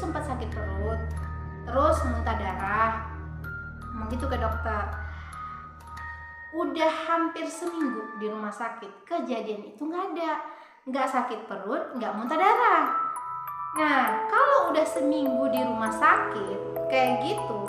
sempat sakit perut, terus muntah darah, begitu ke dokter. Udah hampir seminggu di rumah sakit, kejadian itu nggak sakit perut, nggak muntah darah. Nah, kalau udah seminggu di rumah sakit kayak gitu,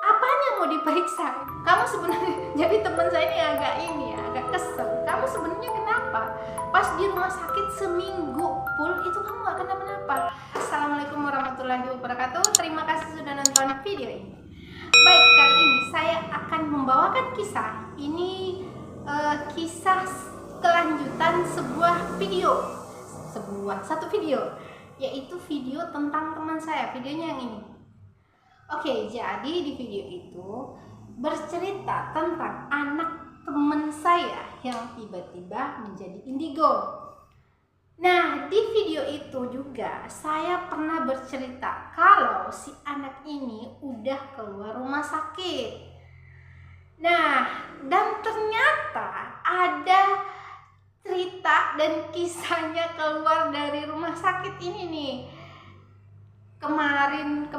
apanya mau diperiksa? Kamu sebenarnya, jadi teman saya ini agak kesel. Kamu sebenarnya kenapa? Pas di rumah sakit seminggu full itu kamu nggak kenapa-napa. Assalamualaikum warahmatullahi wabarakatuh. Terima kasih sudah nonton video ini. Baik, kali ini saya akan membawakan kisah. Ini kisah kelanjutan satu video, yaitu video tentang teman saya. Videonya yang ini. Oke, jadi di video itu bercerita tentang anak teman saya yang tiba-tiba menjadi indigo. Nah, di video itu juga saya pernah bercerita kalau si anak ini udah keluar rumah sakit. Nah, dan ternyata ada cerita dan kisahnya keluar dari rumah sakit ini nih. Kemarin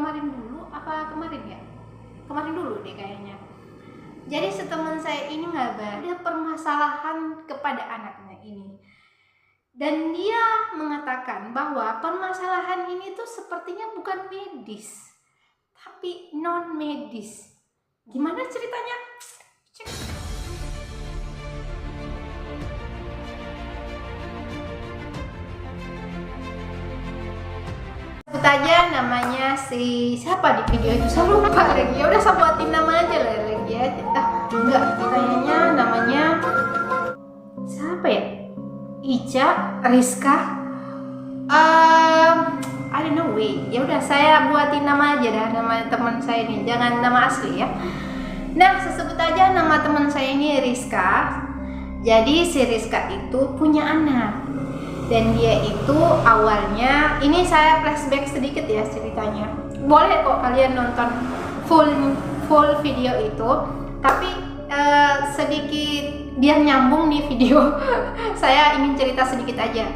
dulu deh kayaknya. Jadi teman saya ini ngabar ada permasalahan kepada anaknya ini. Dan dia mengatakan bahwa permasalahan ini tuh sepertinya bukan medis, tapi non medis. Gimana ceritanya? Cek. Sebut aja namanya siapa di video itu, saya lupa lagi. Ya udah, saya buatin nama aja lagi ya. Enggak, kayaknya namanya siapa ya? Ica, Rizka, I don't know, ya udah saya buatin nama aja dah, nama teman saya ini, jangan nama asli ya. Nah, sebut aja nama teman saya ini Rizka. Jadi si Rizka itu punya anak, dan dia itu awalnya, ini saya flashback sedikit ya ceritanya. Boleh kok kalian nonton full video itu, tapi sedikit biar nyambung nih video. Saya ingin cerita sedikit aja.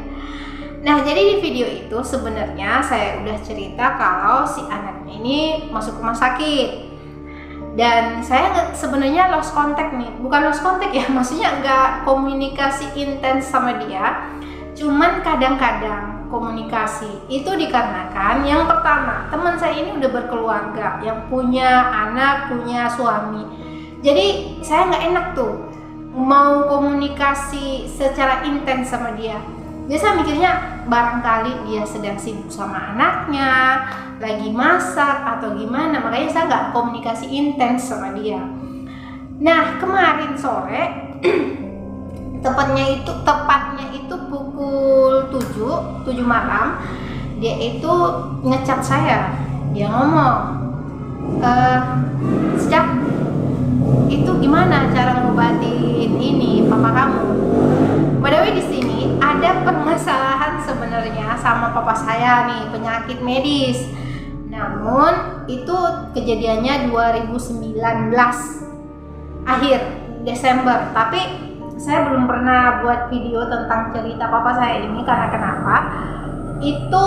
Nah, jadi di video itu sebenarnya saya udah cerita kalau si anaknya ini masuk rumah sakit. Dan saya sebenarnya lost contact nih, bukan lost contact ya, maksudnya nggak komunikasi intens sama dia. Cuman kadang-kadang komunikasi itu dikarenakan yang pertama, teman saya ini udah berkeluarga, yang punya anak, punya suami. Jadi saya nggak enak tuh mau komunikasi secara intens sama dia. Biasa mikirnya barangkali dia sedang sibuk sama anaknya, lagi masak atau gimana, makanya saya nggak komunikasi intens sama dia. Nah, kemarin sore tepatnya itu pukul 7 malam, dia itu ngechat saya. Dia ngomong, sejak itu gimana cara ngobatin ini papa kamu? By the way, di sini ada permasalahan sebenarnya sama papa saya nih, penyakit medis. Namun itu kejadiannya 2019 akhir Desember, tapi saya belum pernah buat video tentang cerita papa saya ini karena kenapa? Itu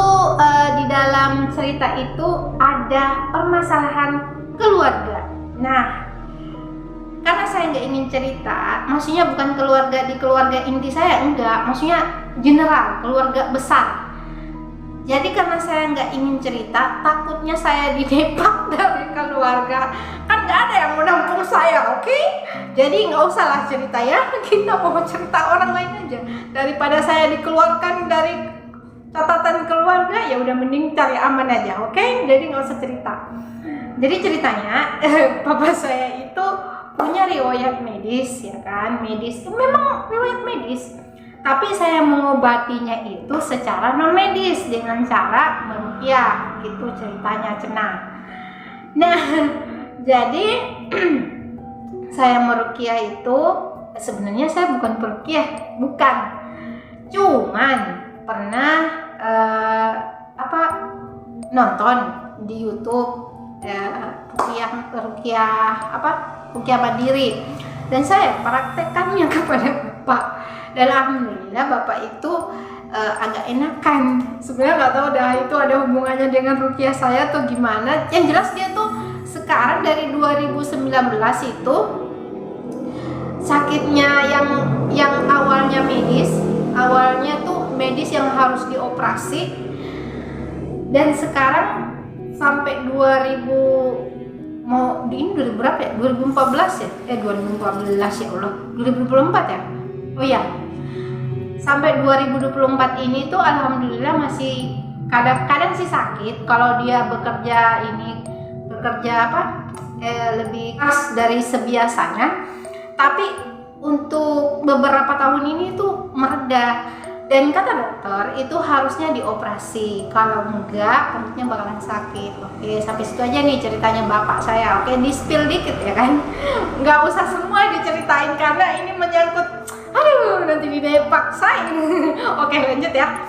di dalam cerita itu ada permasalahan keluarga. Nah, karena saya nggak ingin cerita, maksudnya bukan di keluarga inti saya, enggak, maksudnya general, keluarga besar. Jadi karena saya nggak ingin cerita, takutnya saya didepak dari keluarga, kan nggak ada yang menampung saya, oke? Jadi nggak usah lah cerita ya, kita mau cerita orang lain aja. Daripada saya dikeluarkan dari catatan keluarga, ya udah mending cari aman aja, oke? Jadi nggak usah cerita. Jadi ceritanya, papa saya itu punya riwayat medis, ya kan, memang riwayat medis, tapi saya mengobatinya itu secara non medis dengan cara meruqyah, gitu ceritanya cenah. Nah, jadi saya meruqyah itu sebenarnya saya bukan peruqyah, bukan, cuman pernah nonton di YouTube ruqyah mandiri, dan saya praktekkannya kepada bapak, dan alhamdulillah bapak itu agak enakan. Sebenarnya nggak tahu dah itu ada hubungannya dengan ruqyah saya atau gimana. Yang jelas dia tuh sekarang dari 2019 itu sakitnya yang awalnya medis yang harus dioperasi, dan sekarang sampai 2000 mau di ini 2000 berapa ya? 2014 ya? 2014 ya Allah. 2024 ya? Oh ya. Sampai 2024 ini tuh alhamdulillah masih kadang-kadang sih sakit kalau dia bekerja lebih keras dari sebiasanya. Tapi untuk beberapa tahun ini tuh mereda, dan kata dokter itu harusnya dioperasi, kalau enggak perutnya bakalan sakit. Oke, sampai situ aja nih ceritanya bapak saya. Oke, di spill dikit ya kan, nggak usah semua diceritain karena ini menyangkut, aduh nanti dipaksain. Oke, lanjut ya.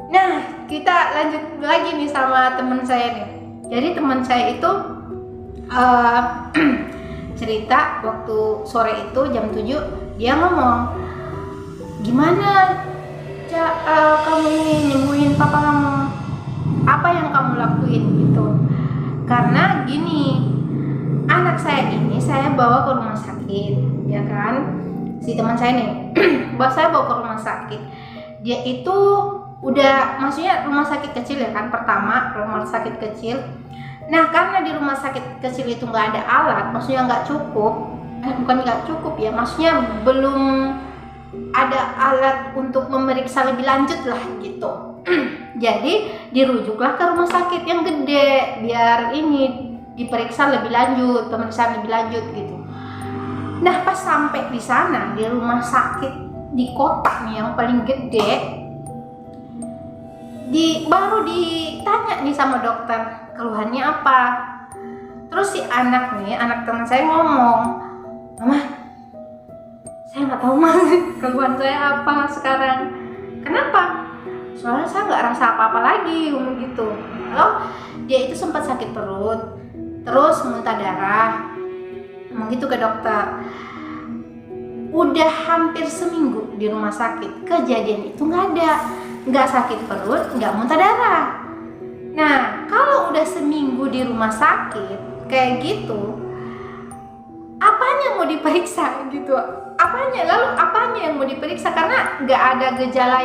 Nah, kita lanjut lagi nih sama teman saya nih. Jadi teman saya itu cerita waktu sore itu jam 7 dia ngomong, gimana kamu ini nyembuhin papa kamu, apa yang kamu lakuin gitu. Karena gini, anak saya ini saya bawa ke rumah sakit ya kan, si teman saya nih saya bawa ke rumah sakit. Dia itu udah, maksudnya rumah sakit kecil ya kan, pertama rumah sakit kecil. Nah, karena di rumah sakit kecil itu nggak ada alat, maksudnya nggak cukup, bukan nggak cukup ya, maksudnya belum ada alat untuk memeriksa lebih lanjut lah gitu. Jadi dirujuklah ke rumah sakit yang gede biar ini diperiksa lebih lanjut, pemeriksaan lebih lanjut gitu. Nah, pas sampai di sana di rumah sakit di kota nih yang paling gede, baru ditanya nih sama dokter keluhannya apa. Terus si anak teman saya ngomong, mama, saya nggak tahu mas keluhan saya apa sekarang. Kenapa? Soalnya saya nggak rasa apa-apa lagi, ngomong gitu. Lalu dia itu sempat sakit perut, terus muntah darah, ngomong gitu ke dokter. Udah hampir seminggu di rumah sakit, kejadian itu nggak sakit perut, nggak muntah darah. Nah, kalau udah seminggu di rumah sakit kayak gitu, apanya mau diperiksa gitu? Lalu apanya yang mau diperiksa? Karena nggak ada gejala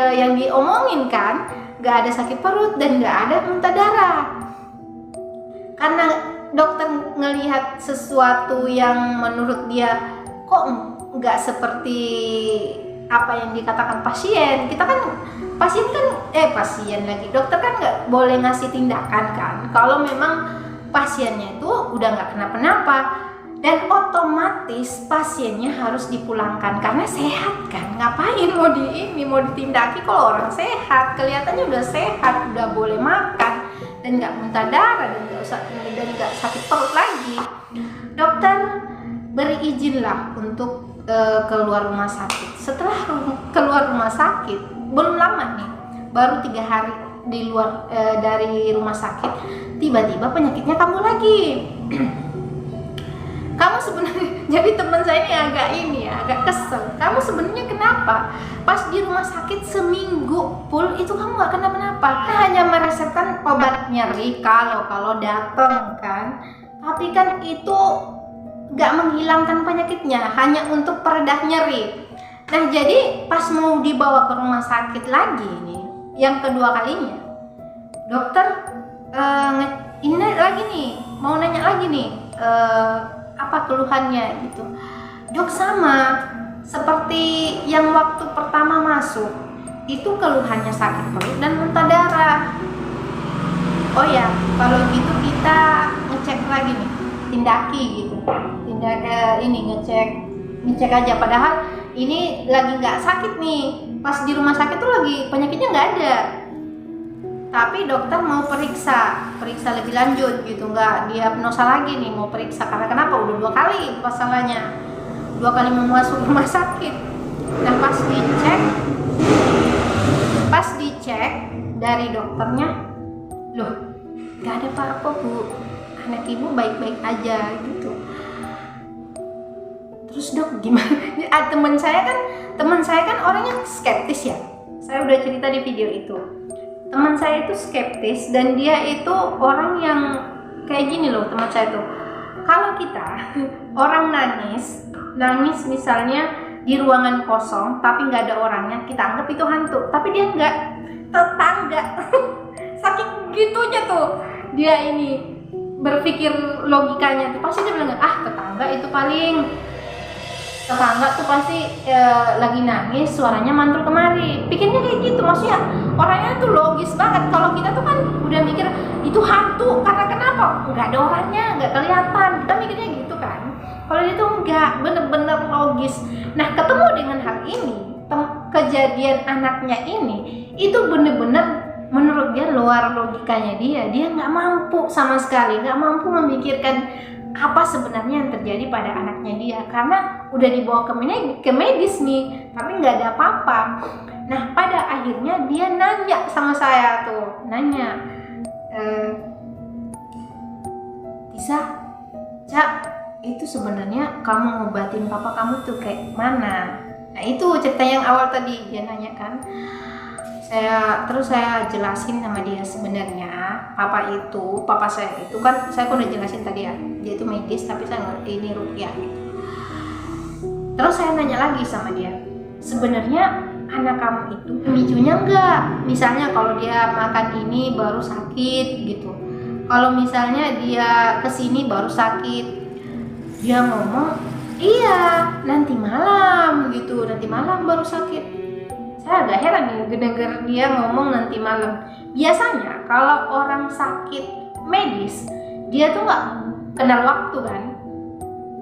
yang diomongin kan, nggak ada sakit perut dan nggak ada muntah darah. Karena dokter ngelihat sesuatu yang menurut dia kok nggak seperti apa yang dikatakan pasien. Kita kan pasien lagi, dokter kan nggak boleh ngasih tindakan kan kalau memang pasiennya itu udah nggak kenapa-napa, dan otomatis pasiennya harus dipulangkan karena sehat kan. Ngapain mau ditindaki kalau orang sehat, kelihatannya udah sehat, udah boleh makan dan nggak muntah darah dan nggak sakit perut lagi. Dokter beri izin lah untuk keluar rumah sakit. Setelah keluar rumah sakit belum lama nih, baru 3 hari di luar dari rumah sakit, tiba-tiba penyakitnya kambuh lagi. Kamu sebenarnya, jadi teman saya ini agak kesel. Kamu sebenarnya kenapa? Pas di rumah sakit seminggu full itu kamu nggak kenapa-napa, hanya merasakan obat nyeri kalau datang kan. Tapi kan itu nggak menghilangkan penyakitnya, hanya untuk peredah nyeri. Nah, jadi pas mau dibawa ke rumah sakit lagi nih, yang kedua kalinya, dokter ini lagi nih, mau nanya lagi nih, apa keluhannya gitu. Dok, sama seperti yang waktu pertama masuk, itu keluhannya sakit perut dan muntah darah. Oh ya, kalau gitu kita ngecek lagi nih, tindaki gitu, ngecek aja. Padahal ini lagi nggak sakit nih, pas di rumah sakit tuh lagi penyakitnya nggak ada, tapi dokter mau periksa lebih lanjut gitu, nggak diagnosa lagi nih, mau periksa. Karena kenapa? Udah 2 kali masalahnya, 2 kali mau masuk rumah sakit. Nah, pas dicek dari dokternya, loh nggak ada apa-apa bu, anak ibu baik-baik aja gitu. Terus dok gimana? Teman saya kan orangnya skeptis ya, Saya udah cerita di video itu. Teman saya itu skeptis dan dia itu orang yang kayak gini loh, teman saya tuh. Kalau kita orang nangis misalnya di ruangan kosong tapi nggak ada orangnya, kita anggap itu hantu. Tapi dia nggak, tetangga. Saking gitunya tuh dia ini berpikir logikanya tuh, pasti dia bilang tetangga itu paling, tetangga tuh pasti lagi nangis, suaranya mantul kemari. Pikirnya kayak gitu, maksudnya orangnya tuh logis banget. Kalau kita tuh kan udah mikir itu hantu karena kenapa? Nggak ada orangnya, nggak kelihatan. Kita mikirnya gitu kan. Kalau dia tuh nggak, bener-bener logis. Nah, ketemu dengan hal ini, kejadian anaknya ini, itu bener-bener menurut dia luar logikanya dia nggak mampu sama sekali, nggak mampu memikirkan apa sebenarnya yang terjadi pada anaknya dia, karena udah dibawa ke medis nih, tapi nggak ada apa-apa. Nah, pada akhirnya dia nanya sama saya tuh, Tisa, Cak, itu sebenarnya kamu ngobatin papa kamu tuh kayak mana? Nah, itu cerita yang awal tadi dia nanya kan. Terus saya jelasin sama dia, sebenarnya papa saya itu kan, saya udah jelasin tadi ya, dia itu medis tapi saya ngerti ini ruqyah gitu. Terus saya nanya lagi sama dia, sebenarnya anak kamu itu pemicunya enggak? Misalnya kalau dia makan ini baru sakit gitu, kalau misalnya dia kesini baru sakit. Dia ngomong, iya nanti malam gitu, nanti malam baru sakit. Saya agak heran nih dengar dia ngomong nanti malam. Biasanya kalau orang sakit medis, dia tuh nggak kenal waktu kan,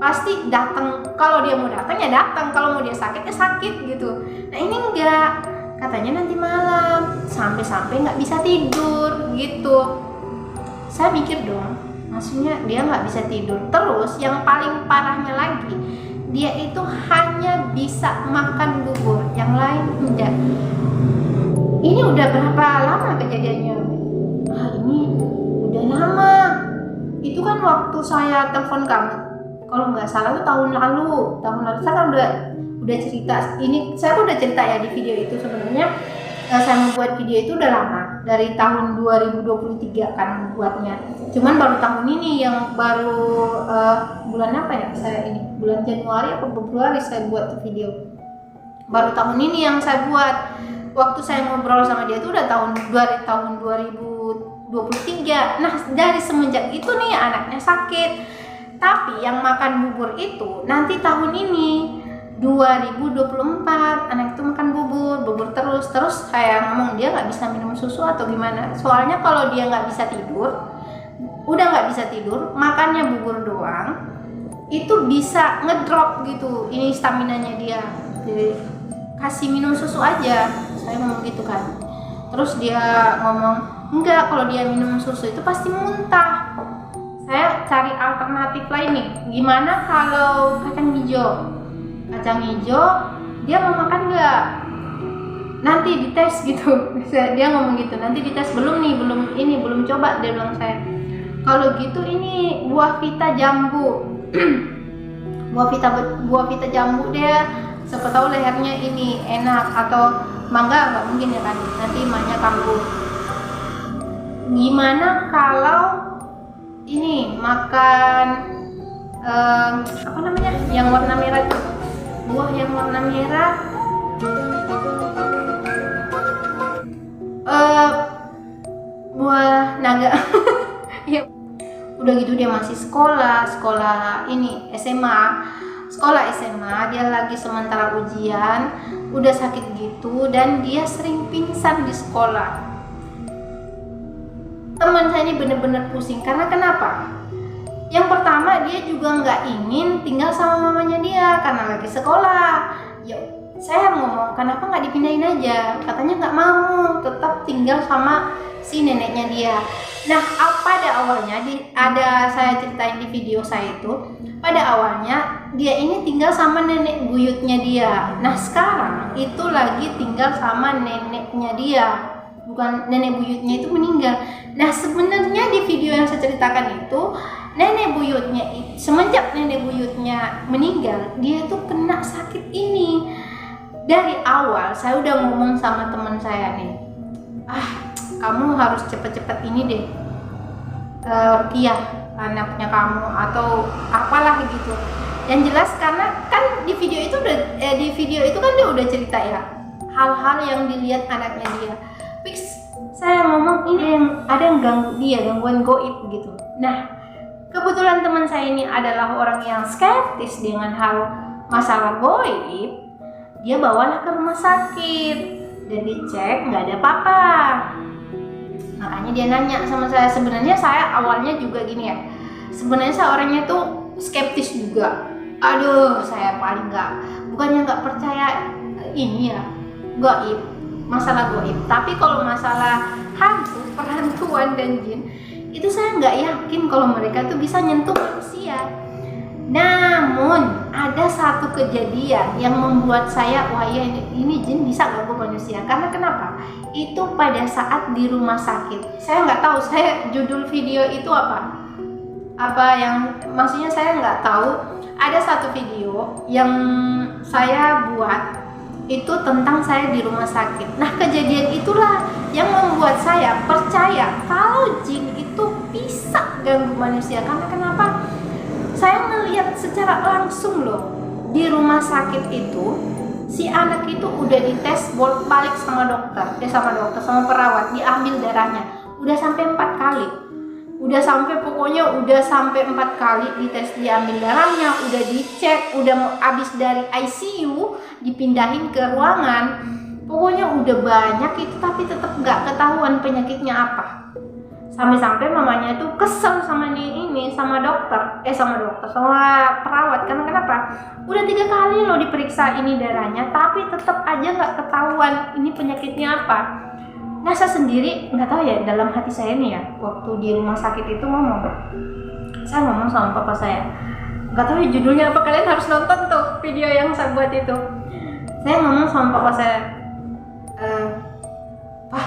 pasti datang. Kalau dia mau datang ya datang, kalau mau dia sakit ya sakit gitu. Nah, ini enggak, katanya nanti malam, sampai nggak bisa tidur gitu. Saya mikir dong, maksudnya dia nggak bisa tidur. Terus yang paling parahnya lagi, dia itu hanya bisa makan bubur, yang lain enggak. Ini udah berapa lama kejadiannya? Ini udah lama. Itu kan waktu saya telepon kamu, kalau nggak salah itu tahun lalu. Saya kan udah cerita ini, saya udah cerita ya di video itu. Sebenarnya saya membuat video itu udah lama, dari tahun 2023 kan buatnya. Cuman baru tahun ini yang baru bulan apa ya, saya ini bulan Januari atau Februari saya buat video. Baru tahun ini yang saya buat. Waktu saya ngobrol sama dia itu udah dari tahun 2023. Nah, dari semenjak itu nih anaknya sakit. Tapi yang makan bubur itu nanti tahun ini 2024 anak itu makan bubur terus saya ngomong dia nggak bisa minum susu atau gimana. Soalnya kalau dia nggak bisa tidur, udah nggak bisa tidur, makannya bubur doang, itu bisa ngedrop gitu ini staminanya dia. Jadi kasih minum susu aja, saya ngomong gitu kan. Terus dia ngomong enggak, kalau dia minum susu itu pasti muntah. Saya cari alternatif lain nih, gimana kalau kacang hijau dia mau makan nggak? Nanti dites gitu. Dia ngomong gitu, nanti dites. Belum coba, dia bilang saya. Kalau gitu ini buah vita jambu. buah vita jambu dia, siapa tahu lehernya ini enak, atau mangga nggak mungkin ya kan, nanti emaknya kambuh. Gimana kalau ini makan apa namanya yang warna merah itu, buah yang warna merah, buah naga. Ya udah gitu dia masih sekolah ini sekolah SMA, dia lagi sementara ujian, udah sakit gitu, dan dia sering pingsan di sekolah. Teman saya ini bener-bener pusing, karena kenapa? Yang pertama, dia juga nggak ingin tinggal sama mamanya dia karena lagi sekolah. Ya, saya ngomong kenapa nggak dipindahin aja, katanya nggak mau, tetap tinggal sama si neneknya dia. Nah, pada awalnya saya ceritain di video saya itu, pada awalnya dia ini tinggal sama nenek buyutnya dia. Nah, sekarang itu lagi tinggal sama neneknya dia, bukan nenek buyutnya itu meninggal. Nah, sebenarnya di video yang saya ceritakan itu, nenek buyutnya semenjak nenek buyutnya meninggal, dia tuh kena sakit ini. Dari awal saya udah ngomong sama teman saya nih, kamu harus cepet-cepet ini deh, ruqyah anaknya kamu atau apalah gitu. Yang jelas karena kan di video itu kan dia udah cerita ya hal-hal yang dilihat anaknya dia. Fix saya ngomong ini ada yang ganggu dia, gangguan goib gitu. Nah, kebetulan teman saya ini adalah orang yang skeptis dengan hal masalah goib. Dia bawalah ke rumah sakit dan dicek nggak ada apa-apa. Makanya dia nanya sama saya. Sebenarnya saya awalnya juga gini ya, sebenarnya saya orangnya tuh skeptis juga. Aduh, saya paling bukannya nggak percaya ini ya goib, masalah goib. Tapi kalau masalah hantu, perhantuan dan jin, itu saya nggak yakin kalau mereka tuh bisa nyentuh manusia. Namun ada satu kejadian yang membuat saya, wah ya ini jin bisa ganggu manusia. Karena kenapa? Itu pada saat di rumah sakit. Saya nggak tahu, saya judul video itu apa yang maksudnya saya nggak tahu. Ada satu video yang saya buat itu tentang saya di rumah sakit. Nah, kejadian itulah yang membuat saya percaya kalau jin itu bisa ganggu manusia. Karena kenapa? Saya melihat secara langsung loh, di rumah sakit itu si anak itu udah dites bolak-balik sama sama perawat, diambil darahnya udah sampai 4 kali. Udah sampai 4 kali dites, diambil darahnya, udah dicek, udah mau habis dari ICU dipindahin ke ruangan. Pokoknya udah banyak itu, tapi tetap nggak ketahuan penyakitnya apa. Sampai-sampai mamanya tuh kesel sama sama perawat. Karena kenapa? Udah 3 kali loh diperiksa ini darahnya, tapi tetap aja nggak ketahuan ini penyakitnya apa. Nah, saya sendiri nggak tahu ya, dalam hati saya nih ya, waktu di rumah sakit itu saya ngomong sama papa saya, nggak tahu ya judulnya apa, kalian harus nonton tuh video yang saya buat itu. Saya ngomong sama papa saya, Pak,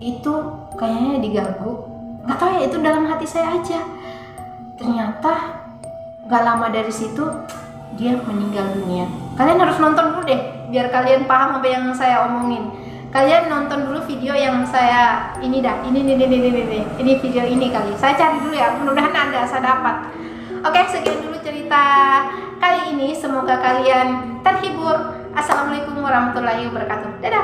itu kayaknya diganggu. Nggak tahu ya, itu dalam hati saya aja. Ternyata nggak lama dari situ dia meninggal dunia. Kalian harus nonton dulu deh biar kalian paham apa yang saya omongin. Kalian nonton dulu video yang saya ini video ini kali. Saya cari dulu ya, mudah-mudahan saya dapat. Oke, sekian dulu cerita kali ini. Semoga kalian terhibur. Assalamualaikum warahmatullahi wabarakatuh. Dadah.